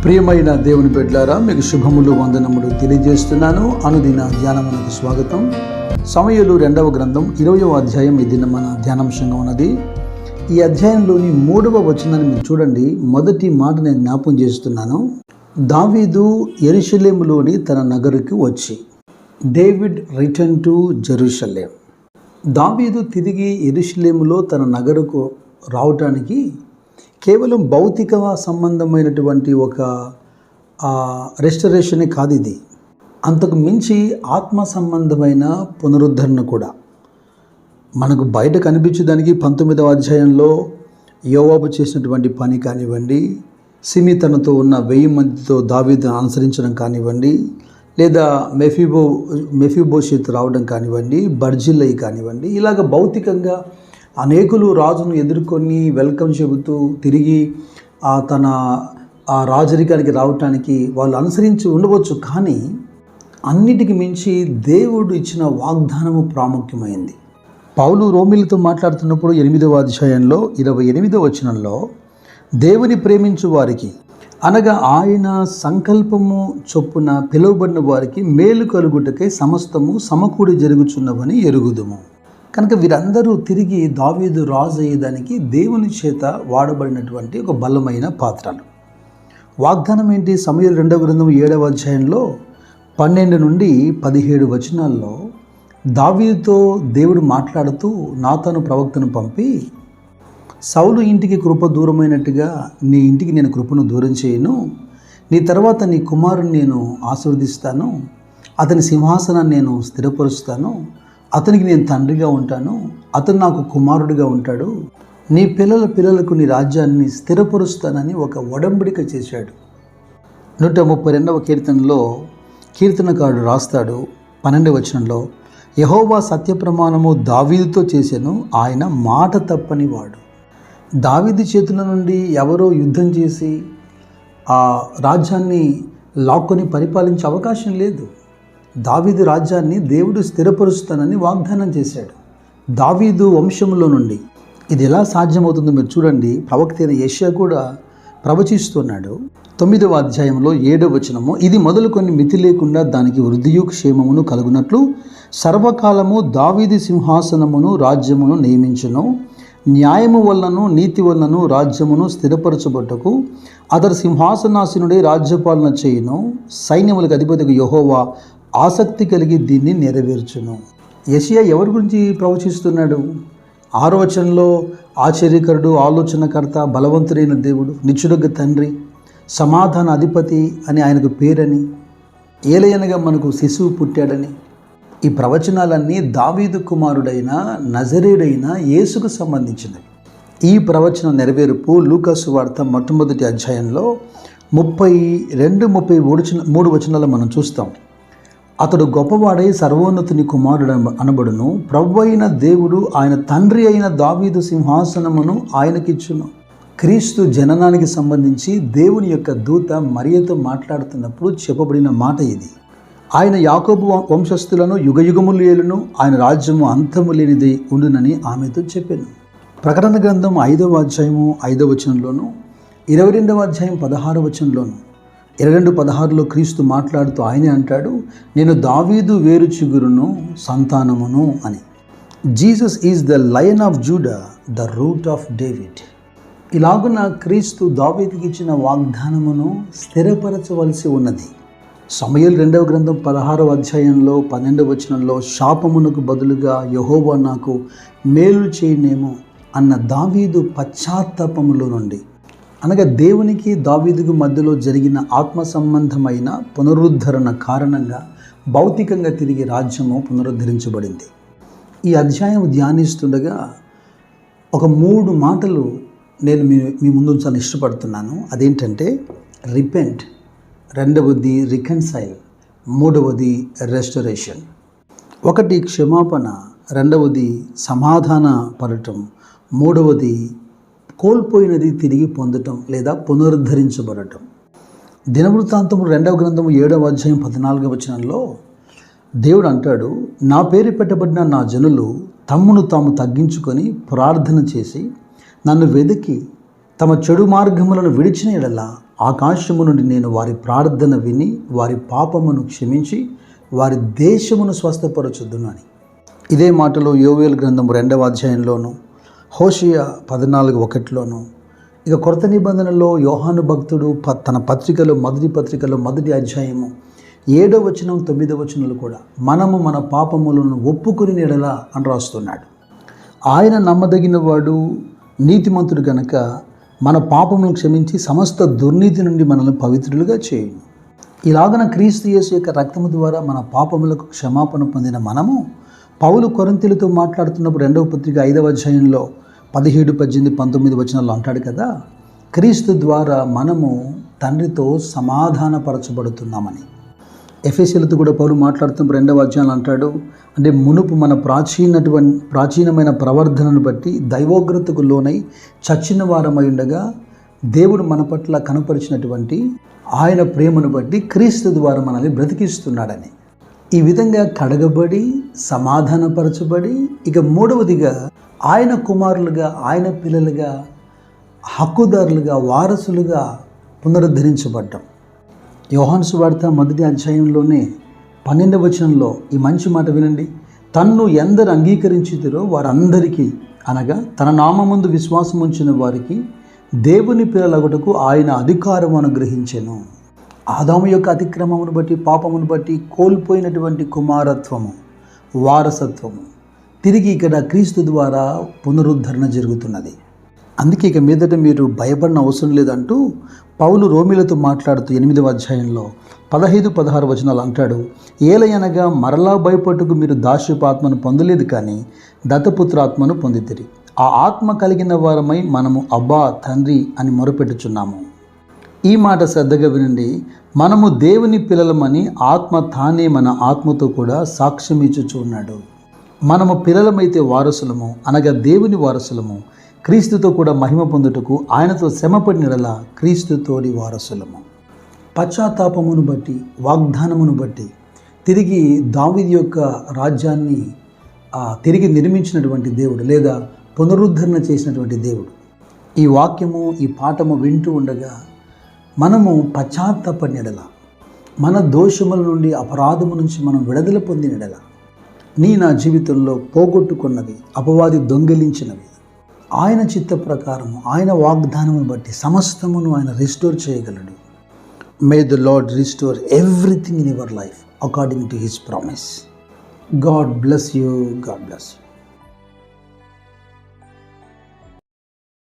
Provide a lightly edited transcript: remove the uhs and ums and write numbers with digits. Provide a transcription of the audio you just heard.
ప్రియమైన దేవుని బిడ్డలారా, మీకు శుభములు వందనములు తెలియజేస్తున్నాను. అనుదిన ధ్యానమునకు స్వాగతం. సమూయేలు 2వ గ్రంథం 20వ అధ్యాయం ఈ దిన మన ధ్యానాంశంగా ఉన్నది. ఈ అధ్యాయంలోని 3వ వచనాన్ని మీరు చూడండి. మొదటి మాట నేను జ్ఞాపకం చేస్తున్నాను. దావీదు యెరూషలేములోని తన నగరుకి వచ్చి. David return to Jerusalem. దావీదు తిరిగి యెరూషలేములో తన నగరుకు రావటానికి కేవలం భౌతిక సంబంధమైనటువంటి ఒక రెస్టరేషనే కాదు ఇది. అంతకు మించి ఆత్మ సంబంధమైన పునరుద్ధరణ కూడా. మనకు బయట కనిపించడానికి 19వ అధ్యాయంలో యోవాబు చేసినటువంటి పని కానివ్వండి, సిమి తనతో ఉన్న 1000 మందితో దావీదును అనుసరించడం కానివ్వండి, లేదా మెఫీబోషెత్ రావడం కానివ్వండి, బర్జిల్లయి కానివ్వండి, ఇలాగ భౌతికంగా అనేకులు రాజును ఎదుర్కొని వెల్కమ్ చెబుతూ తిరిగి తన రాజరికానికి రావటానికి వాళ్ళు అనుసరించి ఉండవచ్చు. కానీ అన్నిటికి మించి దేవుడు ఇచ్చిన వాగ్దానము ప్రాముఖ్యమైంది. పౌలు రోమీలతో మాట్లాడుతున్నప్పుడు 8వ అధ్యాయంలో 28వ వచనంలో, దేవుని ప్రేమించు వారికి అనగా ఆయన సంకల్పము చొప్పున పిలువబడిన వారికి మేలు కలుగుటకై సమస్తము సమకూడి జరుగుచున్నవని ఎరుగుదుము. కనుక వీరందరూ తిరిగి దావీదు రాజు అయ్యేదానికి దేవుని చేత వాడబడినటువంటి ఒక బలమైన పాత్రలు. వాగ్దానం ఏంటి? సమూయేలు 2వ గ్రంథం 7వ అధ్యాయంలో 12 నుండి 17 వచనాల్లో దావీదుతో దేవుడు మాట్లాడుతూ నాతాను ప్రవక్తను పంపి, సౌలు ఇంటికి కృప దూరమైనట్టుగా నీ ఇంటికి నేను కృపను దూరం చేయను, నీ తర్వాత నీ కుమారుని నేను ఆశీర్వదిస్తాను, అతని సింహాసనాన్ని నేను స్థిరపరుస్తాను, అతనికి నేను తండ్రిగా ఉంటాను, అతను నాకు కుమారుడిగా ఉంటాడు, నీ పిల్లలకు నీ రాజ్యాన్ని స్థిరపరుస్తానని ఒక ఒడంబడిక చేశాడు. 132వ కీర్తనలో కీర్తనకారుడు రాస్తాడు 12వ వచనంలో, యెహోవా సత్యప్రమాణము దావీదుతో చేసెను, ఆయన మాట తప్పని వాడు. దావీదు చేతుల నుండి ఎవరో యుద్ధం చేసి ఆ రాజ్యాన్ని లాక్కొని పరిపాలించే అవకాశం లేదు. దావీదు రాజ్యాన్ని దేవుడు స్థిరపరుస్తానని వాగ్దానం చేశాడు. దావీదు వంశంలో నుండి ఇది ఎలా సాధ్యమవుతుందో మీరు చూడండి. ప్రవక్త అయిన యెషయా కూడా ప్రవచిస్తున్నాడు. 9వ అధ్యాయంలో 7వ వచనము, ఇది మొదలుకొని మితి లేకుండా దానికి వృద్ధియు క్షేమమును కలుగునట్లు సర్వకాలము దావీదు సింహాసనమును రాజ్యమును నియమించును, న్యాయము వలనను నీతి వలనను రాజ్యమును స్థిరపరచబట్టుకు అతడు సింహాసనాసీనుడే రాజ్యపాలన చేయును, సైన్యములకు అధిపతికి యెహోవా ఆసక్తి కలిగి దీన్ని నెరవేర్చును. యెషయా ఎవరి గురించి ప్రవచిస్తున్నాడు? 6వ వచనంలో ఆశ్చర్యకరుడు, ఆలోచనకర్త, బలవంతుడైన దేవుడు, నిత్యుడొక్క తండ్రి, సమాధాన అధిపతి అని ఆయనకు పేరని, ఏలయనగా మనకు శిశువు పుట్టాడని. ఈ ప్రవచనాలన్నీ దావీదు కుమారుడైన నజరేయుడైన యేసుకు సంబంధించినవి. ఈ ప్రవచన నెరవేర్పు లూకా సువార్త మొట్టమొదటి అధ్యాయంలో 32-33 వచనాలు మనం చూస్తాం. అతడు గొప్పవాడై సర్వోన్నతుని కుమారుడు అనబడును, ప్రభువైన దేవుడు ఆయన తండ్రి అయిన దావీదు సింహాసనమును ఆయనకిచ్చును. క్రీస్తు జననానికి సంబంధించి దేవుని యొక్క దూత మరియతో మాట్లాడుతున్నప్పుడు చెప్పబడిన మాట ఇది. ఆయన యాకోబు వంశస్థులను యుగయుగములు ఏలును, ఆయన రాజ్యము అంతము లేనిది ఉండునని ఆమెతో చెప్పాను. ప్రకటన గ్రంథం 5వ అధ్యాయము 5వ వచనంలోను, 22వ అధ్యాయం 16వ వచనంలోను, 22:16లో క్రీస్తు మాట్లాడుతూ ఆయనే అంటాడు, నేను దావీదు వేరు చిగురును సంతానమును అని. Jesus is the lion of JUDA, the root of David. ఇలాగున క్రీస్తు దావీదుకి ఇచ్చిన వాగ్దానమును స్థిరపరచవలసి ఉన్నది. సమూయేలు 2వ గ్రంథం 16వ అధ్యాయంలో 12వ వచనంలో, శాపమునకు బదులుగా యెహోవా నాకు మేలు చేయనేమో అన్న దావీదు పశ్చాత్తాపములో నుండి, అనగా దేవునికి దావీదుకు మధ్యలో జరిగిన ఆత్మ సంబంధమైన పునరుద్ధరణ కారణంగా భౌతికంగా తిరిగి రాజ్యము పునరుద్ధరించబడింది. ఈ అధ్యాయం ధ్యానిస్తుండగా ఒక 3 మాటలు నేను మీ ముందు ఉంచాలని ఇష్టపడుతున్నాను. అదేంటంటే రిపెంట్, 2వది రికన్సైల్, 3వది రెస్టరేషన్. 1 క్షమాపణ, 2వది సమాధాన పడటం, 3వది కోల్పోయినది తిరిగి పొందటం లేదా పునరుద్ధరించబడటం. దినవృత్తాంతము 2వ గ్రంథము 7వ అధ్యాయం 14వ వచనంలో దేవుడు అంటాడు, నా పేరు పెట్టబడిన నా జనులు తమ్మును తాము తగ్గించుకొని ప్రార్థన చేసి నన్ను వెదికి తమ చెడు మార్గములను విడిచిన యెడల ఆకాశము నుండి నేను వారి ప్రార్థన విని వారి పాపమును క్షమించి వారి దేశమును స్వస్థపరచుదును అని. ఇదే మాటలు యోవేలు గ్రంథం 2వ అధ్యాయంలోను, హోషేయ 14:1లోను, ఇక కొత్త నిబంధనలో యోహాను భక్తుడు తన పత్రికలో మొదటి పత్రికలో 1వ అధ్యాయము 7వ వచనం 9వ వచనాలు కూడా మనము మన పాపములను ఒప్పుకుని ఎడల అని రాస్తున్నాడు. ఆయన నమ్మదగిన వాడు, నీతిమంతుడు గనక మన పాపములను క్షమించి సమస్త దుర్నీతి నుండి మనల్ని పవిత్రులుగా చేయును. ఇలాగన క్రీస్తు యేసు యొక్క రక్తము ద్వారా మన పాపములకు క్షమాపణ పొందిన మనము పౌలు కొరింథీయులతో మాట్లాడుతున్నప్పుడు 2వ పత్రిక 5వ అధ్యాయంలో 17, 18, 19 వచనాల్లో అంటాడు కదా, క్రీస్తు ద్వారా మనము తండ్రితో సమాధానపరచబడుతున్నామని. ఎఫెసీయులతో కూడా పౌలు మాట్లాడుతున్నప్పుడు 2వ అధ్యాయంలో అంటాడు, అంటే మునుపు మన ప్రాచీనమైన ప్రవర్ధనను బట్టి దైవోగ్రతకు లోనై చచ్చిన వారమై ఉండగా దేవుడు మన పట్ల కనపరిచినటువంటి ఆయన ప్రేమను బట్టి క్రీస్తు ద్వారా మనల్ని బ్రతికిస్తున్నాడని. ఈ విధంగా కడగబడి సమాధానపరచబడి, ఇక 3వదిగా ఆయన కుమారులుగా, ఆయన పిల్లలుగా, హక్కుదారులుగా, వారసులుగా పునరుద్ధరించబడ్డాం. యోహాను సువార్త 1వ అధ్యాయంలోనే 12వ వచనంలో ఈ మంచి మాట వినండి. తన్ను ఎందరు అంగీకరించుతారో వారందరికీ, అనగా తన నామమందు విశ్వాసం ఉంచిన వారికి దేవుని పిల్లలగుటకు ఆయన అధికారం అనుగ్రహించెను. ఆదాము యొక్క అతిక్రమమును బట్టి, పాపమును బట్టి కోల్పోయినటువంటి కుమారత్వము, వారసత్వము తిరిగి ఇక్కడ క్రీస్తు ద్వారా పునరుద్ధరణ జరుగుతున్నది. అందుకే ఇక మీదట మీరు భయపడిన అవసరం లేదంటూ పౌలు రోమీలతో మాట్లాడుతూ 8వ అధ్యాయంలో 15, 16 వచనాలు అంటాడు, ఏలయనగా మరలా భయపట్టుకు మీరు దాస్యపాత్మను పొందలేదు, కానీ దత్తపుత్రాత్మను పొందితిరి. ఆ ఆత్మ కలిగిన వారమై మనము అబ్బా తండ్రి అని మొరపెట్టుచున్నాము. ఈ మాట శ్రద్ధగా వినండి. మనము దేవుని పిల్లలమని ఆత్మ తానే మన ఆత్మతో కూడా సాక్ష్యం ఇచ్చుచున్నాడు. మనము పిల్లలమైతే వారసులము, అనగా దేవుని వారసులము, క్రీస్తుతో కూడా మహిమ పొందుటకు ఆయనతో శ్రమపడినలా క్రీస్తుతోని వారసులము. పశ్చాత్తాపమును బట్టి, వాగ్దానమును బట్టి తిరిగి దావీదు యొక్క రాజ్యాన్ని తిరిగి నిర్మించినటువంటి దేవుడు, లేదా పునరుద్ధరణ చేసినటువంటి దేవుడు. ఈ వాక్యము, ఈ పాఠము వింటూ ఉండగా మనము పశ్చాత్తాపడినెడల, మన దోషముల నుండి, అపరాధము నుంచి మనం విడుదల పొందినెడల, నా జీవితంలో పోగొట్టుకున్నవి, అపవాది దొంగిలించినవి ఆయన చిత్త ప్రకారము, ఆయన వాగ్దానమును బట్టి సమస్తమును ఆయన రిస్టోర్ చేయగలడు. May the lord restore everything in your life according to his promise. God bless you. God bless you.